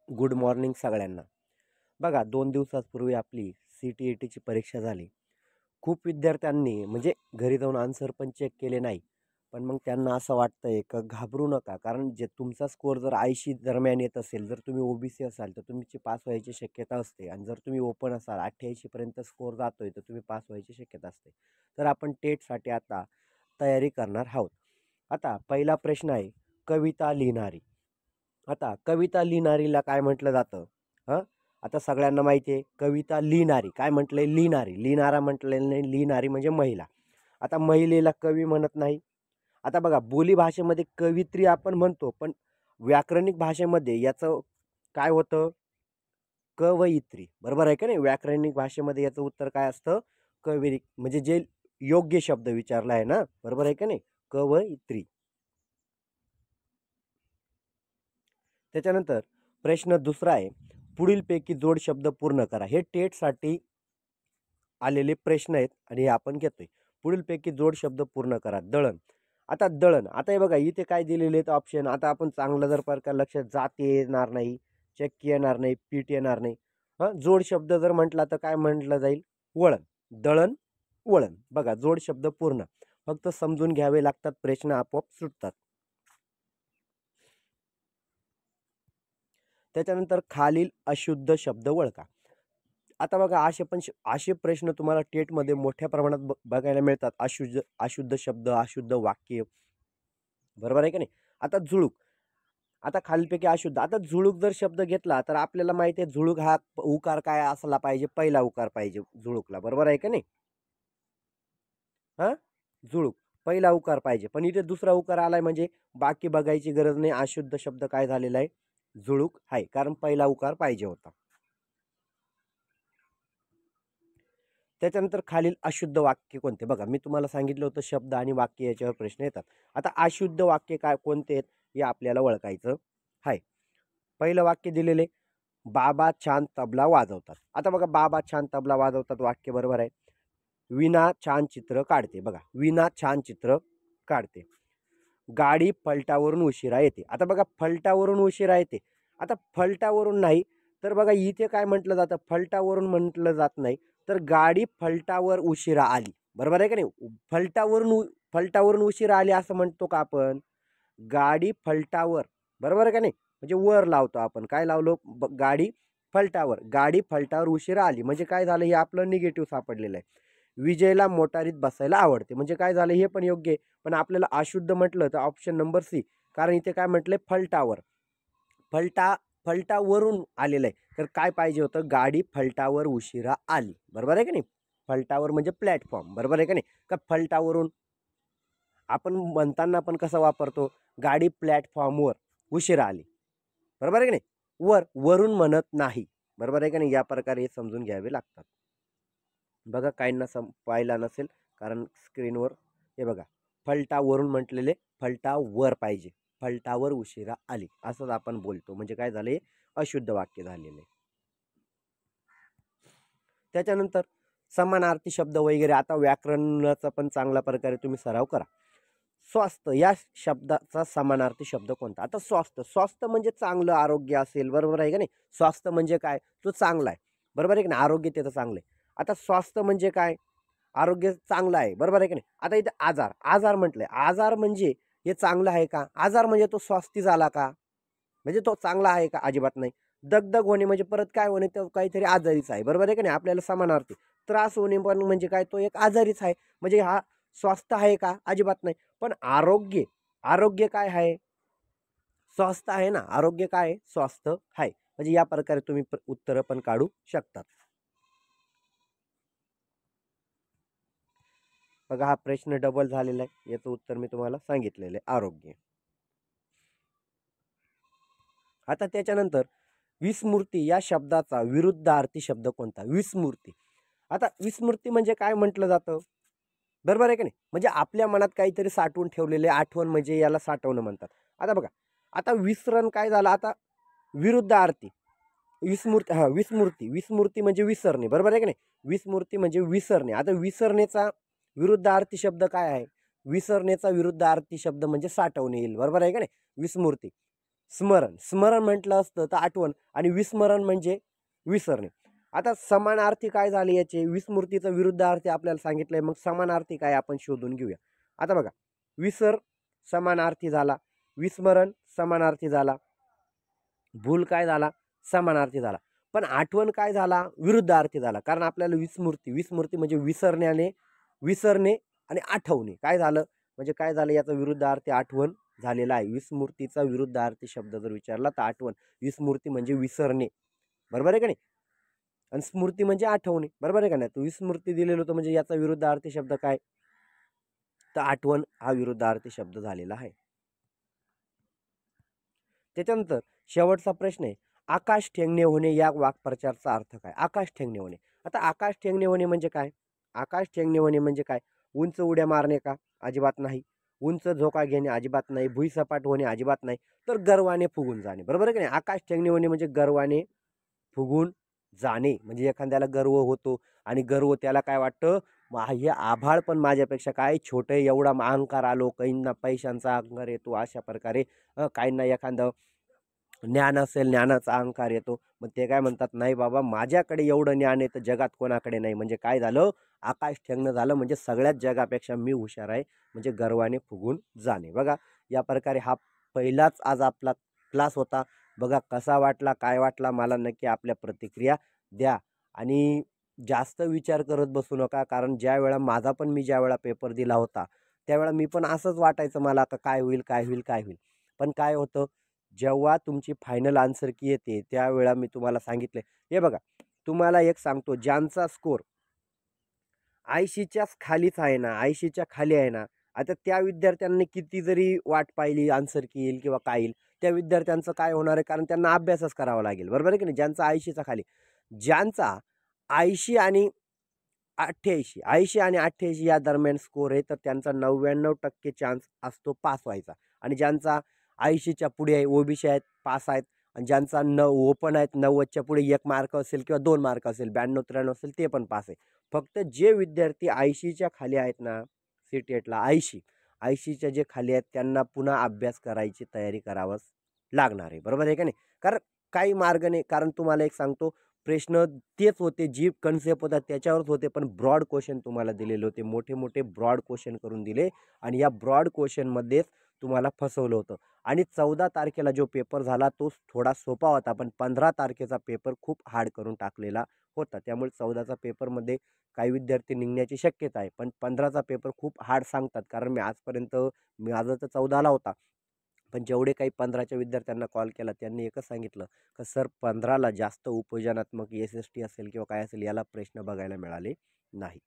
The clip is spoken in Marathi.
गुड मॉर्निंग सगळ्यांना. बघा 2 दिवसापूर्वी आपली CTETची परीक्षा झाली. खूप विद्यार्थ्यांनी म्हणजे घरी जाऊन आन्सर पण चेक केले नाही. पण मग त्यांना असं वाटतंय का घाबरू नका. कारण जे तुमचा स्कोअर जर 80 दरम्यान येत असेल, जर तुम्ही OBC असाल तर तुमची पास व्हायची शक्यता असते आणि जर तुम्ही ओपन असाल 88 पर्यंत स्कोअर जातोय तर तुम्ही पास व्हायची शक्यता असते. तर आपण टेटसाठी आता तयारी करणार आहोत. आता पहिला प्रश्न आहे कविता लिहिणारी. आता कविता लिहिणारीला काय म्हटलं जातं? हं? आता सगळ्यांना माहिती आहे कविता लिहिणारी. काय म्हटलंय? लिहिणारी. लिहिणारा म्हटलेलं नाही, लिहिणारी म्हणजे महिला. आता महिलेला कवी म्हणत नाही. आता बघा बोली भाषेमध्ये कवित्री आपण म्हणतो, पण व्याकरणिक भाषेमध्ये याचं काय होतं? कवयित्री. बरोबर आहे का नाही? व्याकरणिक भाषेमध्ये याचं उत्तर काय असतं? कवयित्री. म्हणजे जे योग्य शब्द विचारला आहे ना, बरोबर आहे का नाही? कवयित्री. त्याच्यानंतर प्रश्न दुसरा आहे पुढीलपैकी जोड शब्द पूर्ण करा. हे टेटसाठी आलेले प्रश्न आहेत आणि हे आपण घेतोय. पुढीलपैकी जोड शब्द पूर्ण करा. दळण. आता दळण. आता हे बघा इथे काय दिलेले आहेत ऑप्शन. आता आपण चांगलं जर प्रकार लक्षात जाती येणार नाही, चक्की येणार नाही, पीठ येणार नाही. जोड शब्द जर म्हटला तर काय म्हटलं जाईल? वळण. दळण, वळण. बघा जोड शब्द पूर्ण. फक्त समजून घ्यावे लागतात, प्रश्न आपोआप सुटतात. त्याच्यानंतर खालील अशुद्ध शब्द ओळखा. आता बघा असे प्रश्न तुम्हाला टेटमध्ये मोठ्या प्रमाणात बघायला मिळतात. अशुद्ध अशुद्ध शब्द, अशुद्ध वाक्य. बरोबर आहे का नाही? आता झुळूक. आता खालीलपैकी अशुद्ध. आता झुळूक जर शब्द घेतला तर आपल्याला माहिती आहे झुळूक हा उकार काय असला पाहिजे? पहिला उकार पाहिजे झुळूकला. बरोबर आहे का नाही? हा झुळूक पहिला उकार पाहिजे. पण इथे दुसरा उकार आलाय म्हणजे बाकी बघायची गरज नाही. अशुद्ध शब्द काय झालेला आहे? झुळूक आहे. कारण पहिला उकार पाहिजे होता. त्याच्यानंतर खालील अशुद्ध वाक्य कोणते? बघा मी तुम्हाला सांगितलं होतं शब्द आणि वाक्य याच्यावर प्रश्न येतात. आता अशुद्ध वाक्य काय कोणते आहेत हे आपल्याला ओळखायचं आहे. पहिलं वाक्य दिलेले बाबा छान तबला वाजवतात. आता बघा बाबा छान तबला वाजवतात वाक्य बरोबर आहे. वीणा छान चित्र काढते. बघा वीणा छान चित्र काढते. गाडी फलटावरून उशिरा येते. आता बघा फलटावरून उशिरा येते. आता फलटावरून नाही तर बघा इथे काय म्हटलं जातं? फलटावरून म्हटलं जात नाही तर गाडी फलटावर उशिरा आली. बरोबर आहे का नाही? फलटावरून उशिरा आली असं म्हणतो का आपण? गाडी फलटावर. बरोबर आहे का नाही? म्हणजे वर लावतो आपण. काय लावलो? गाडी फलटावर. गाडी फलटावर उशिरा आली म्हणजे काय झालं? हे आपलं निगेटिव्ह सापडलेलं आहे. विजयला मोटारीत बसायला आवडते म्हणजे काय झालं? हे पण योग्य आहे. पण आपल्याला अशुद्ध म्हटलं तर ऑप्शन नंबर सी. कारण इथे काय म्हटलंय? फलटावर. फलटावरून आलेलं आहे. तर काय पाहिजे होतं? गाडी फलटावर उशिरा आली. बरोबर आहे का नाही? फलटावर म्हणजे प्लॅटफॉर्म. बरोबर आहे का नाही? का फलटावरून आपण म्हणताना पण कसं वापरतो? गाडी प्लॅटफॉर्मवर उशिरा आली. बरोबर आहे की नाही? वरून म्हणत नाही. बरोबर आहे का नाही? या प्रकारे समजून घ्यावे लागतात. बघा काहींना पाहिला नसेल कारण स्क्रीनवर हे बघा फलटावरून म्हटलेले फलटावर पाहिजे. फलटावर उशिरा आली असंच आपण बोलतो म्हणजे काय झाले? अशुद्ध वाक्य झालेले. त्याच्यानंतर समानार्थी शब्द वगैरे. आता व्याकरणाचा पण चांगल्या प्रकारे तुम्ही सराव करा. स्वास्थ्य या शब्दाचा समानार्थी शब्द कोणता? आता स्वास्थ्य म्हणजे चांगलं आरोग्य असेल. बरोबर आहे का नाही? स्वास्थ्य म्हणजे काय? तो चांगला आहे. बरोबर आहे की नाही? आरोग्य त्याचं चांगलं आहे. आता स्वास्थ्य म्हणजे काय? आरोग्य चांगलं आहे. बरोबर आहे की नाही? आता इथे आजार म्हटलंय. आजार म्हणजे हे चांगलं आहे का? आजार म्हणजे तो स्वास्थ्य झाला का? म्हणजे तो चांगला आहे का? अजिबात नाही. दगदग होणे म्हणजे परत काय होणे? तो काहीतरी आजारीच आहे. बरोबर आहे का नाही? आपल्याला समानार्थी. त्रास होणे पण म्हणजे काय? तो एक आजारीच आहे. म्हणजे हा स्वास्थ्य आहे का? अजिबात नाही. पण आरोग्य काय आहे? स्वास्थ्य आहे ना. आरोग्य काय आहे? स्वास्थ्य आहे. म्हणजे या प्रकारे तुम्ही उत्तरं पण काढू शकतात. बघा हा प्रश्न डबल झालेला आहे. याचं उत्तर मी तुम्हाला सांगितलेलं आहे आरोग्य. आता त्याच्यानंतर विस्मृती या शब्दाचा विरुद्धार्थी शब्द कोणता? विस्मृती. आता विस्मृती म्हणजे काय म्हटलं जातं? बरोबर आहे का नाही? म्हणजे आपल्या मनात काहीतरी साठवून ठेवलेले आठवण म्हणजे याला साठवणं म्हणतात. आता बघा आता विसरण काय झालं? आता विरुद्धार्थी विस्मृती म्हणजे विसरणे. बरोबर आहे का नाही? विस्मृती म्हणजे विसरणे. आता विसरणेचा विरुद्धार्थी शब्द काय आहे? विसरणेचा विरुद्धार्थी शब्द म्हणजे साठवणे येईल. बरोबर आहे का नाही? विस्मृती. स्मरण, स्मरण म्हटलं असतं तर आठवण, आणि विस्मरण म्हणजे विसरणे. आता समानार्थी काय झाले याचे, विस्मृतीचा विरुद्धार्थी आपल्याला सांगितलंय, मग समानार्थी काय आपण शोधून घेऊया. आता बघा, विसर समानार्थी झाला, विस्मरण समानार्थी झाला, भूल काय झाला, समानार्थी झाला. पण आठवण काय झाला, विरुद्धार्थी झाला. कारण आपल्याला विस्मृती, विस्मृती म्हणजे विसरण्याने, विसरणे आणि आठवणे काय झालं, म्हणजे काय झालं, याचा विरुद्धार्थी आठवण झालेला आहे. विस्मृतीचा विरुद्धार्थी शब्द जर विचारला तर आठवण. विस्मृती म्हणजे विसरणे, बरोबर आहे का नाही, आणि स्मृती म्हणजे आठवणे, बरोबर आहे का नाही. तो विस्मृती दिलेलं होतं म्हणजे याचा विरुद्धार्थी शब्द काय, तर आठवण हा विरुद्धार्थी शब्द झालेला आहे. त्याच्यानंतर शेवटचा प्रश्न आहे, आकाश ठेंगणे होणे या वाक्प्रचारचा अर्थ काय. आकाश ठेंगणे होणे, आता आकाश ठेंगणे होणे म्हणजे काय, आकाश ठेंगणे होणे म्हणजे काय, उंच उड्या मारणे का, अजिबात नाही. उंच झोका घेणे, अजिबात नाही. भुईसपाट होणे, अजिबात नाही. तर गर्वाने फुगून जाणे, बरोबर आहे की नाही. आकाश ठेंगणे होणे म्हणजे गर्वाने फुगून जाणे, म्हणजे एखाद्याला गर्व होतो आणि गर्व त्याला काय वाटतं, हे आभाळ पण माझ्यापेक्षा काय छोटं, एवढा अहंकार आलो, काहींना पैशांचा अहंकार येतो, अशा प्रकारे काहींना एखादं ज्ञान असेल, ज्ञानाचा अहंकार येतो. मग ते काय म्हणतात, नाही बाबा माझ्याकडे एवढं ज्ञान आहे तर जगात कोणाकडे नाही. म्हणजे काय झालं, आकाश ठेंगणं झालं, म्हणजे सगळ्याच जगापेक्षा मी हुशार आहे, म्हणजे गर्वाने फुगून जाणे. बघा, या प्रकारे हा पहिलाच आज आपला क्लास होता. बघा कसा वाटला, काय वाटला, मला नक्की आपल्या प्रतिक्रिया द्या. आणि जास्त विचार करत बसू नका, कारण ज्या वेळा माझा पण, मी ज्या वेळा पेपर दिला होता त्यावेळा मी पण असंच वाटायचं मला, का काय होईल काय होईल काय होईल. पण काय होतं, जेव्हा तुमची फायनल आन्सर की येते त्यावेळा मी तुम्हाला सांगितले, हे बघा तुम्हाला एक सांगतो, ज्यांचा स्कोर 80च्याच खालीच आहे ना, 80च्या खाली आहे ना, आता त्या विद्यार्थ्यांनी किती जरी वाट पाहिली आन्सर की येईल किंवा काय येईल, त्या विद्यार्थ्यांचं काय होणार आहे, कारण त्यांना अभ्यासच करावा लागेल, बरोबर आहे की नाही. ज्यांचा 80चा खाली, ज्यांचा 80 आणि 88, 80 आणि 88 या दरम्यान स्कोर आहे, तर त्यांचा 99% चान्स असतो पास व्हायचा. आणि ज्यांचा 80च्या पुढे आहे, ओबीसी आहेत, पास आहेत. आणि ज्यांचा ओपन आहेत, 90च्या पुढे 1 मार्क असेल किंवा 2 मार्क असेल, 92-93 असेल, ते पण पास आहे. फक्त जे विद्यार्थी 80च्या खाली आहेत ना, सीटेटला 80च्या जे खाली आहेत त्यांना पुन्हा अभ्यास करायची तयारी करावंच लागणार आहे, बरोबर आहे का नाही. कारण काही मार्ग नाही, कारण तुम्हाला एक सांगतो, प्रश्न तेच होते, जी कन्सेप्ट होता त्याच्यावरच होते, पण ब्रॉड क्वेश्चन तुम्हाला दिलेले होते, मोठे मोठे ब्रॉड क्वेश्चन करून दिले, आणि या ब्रॉड क्वेश्चनमध्येच तुम्हाला फसवलं होतं. आणि 14 तारखेला जो पेपर झाला तो थोडा सोपा होता, पण 15 तारखेचा पेपर खूप हार्ड करून टाकलेला होता. त्यामुळे 14चा पेपरमध्ये काही विद्यार्थी निघण्याची शक्यता आहे, पण 15चा पेपर खूप हार्ड सांगतात. कारण मी आजपर्यंत, माझा तर 14ला होता, पण जेवढे काही 15च्या विद्यार्थ्यांना कॉल केला त्यांनी एकच सांगितलं, का सर 15ला जास्त उपयोजनात्मक SST असेल किंवा काय असेल याला प्रश्न बघायला मिळाले नाही.